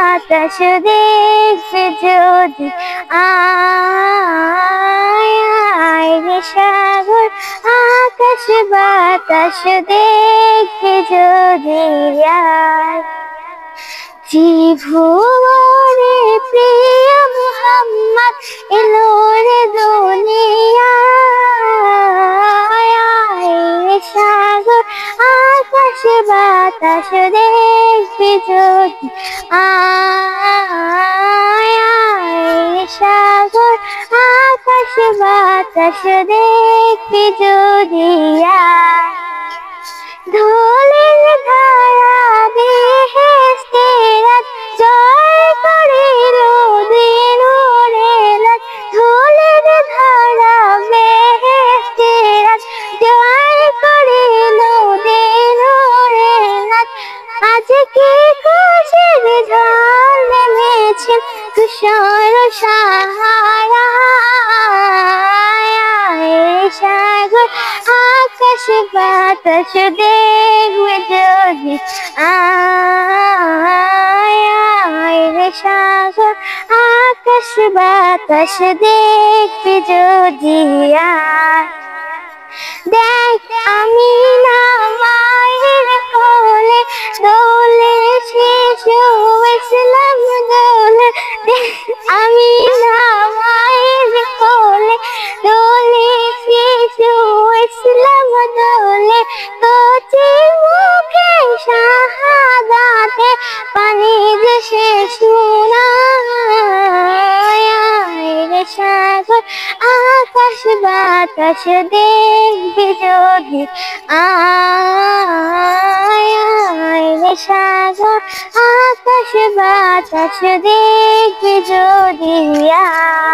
বাতাস দেখবি যদি, আয় আয় রে সাগর আকাশ বাতাস দেখবি যদি, আয় ত্রিভুবনে প্রিয় মুহাম্মদ এলো রে দুনিয়ায়, আয় রে সাগর আকাশ বাতাস দেখবি যদি, আয় আয় রে সাগর আকাশ বাতাস দেখবি যদি, আয় ধুলির ধারা বেহেশতের জয় করিল দিন রাত, ধুলির ধারা বেহেশতের জয় করিল দিন রাত। আজকে খুশির ঝড় নেমেছে তুষার সাহারায়, সাগর আকাশ বাতাস দেখবে যদি, আয় আয় রে সাগর আকাশ বাতাস দেখবে যদি, আয় দেখ আমি না মায়ের কোলে দোলে শিশু ইসলাম দোলে, আমি না মায়ের কোলে দোলে শিশু ইসলাম দোলে, কচি মুখে শাহাদাতে পানি যে শেষ নাই, রে সাগর আকাশ বাতাস দেখবি যদি, আয় আয় রে সাগর আকাশ বাতাস দেখবি যদি, আয়।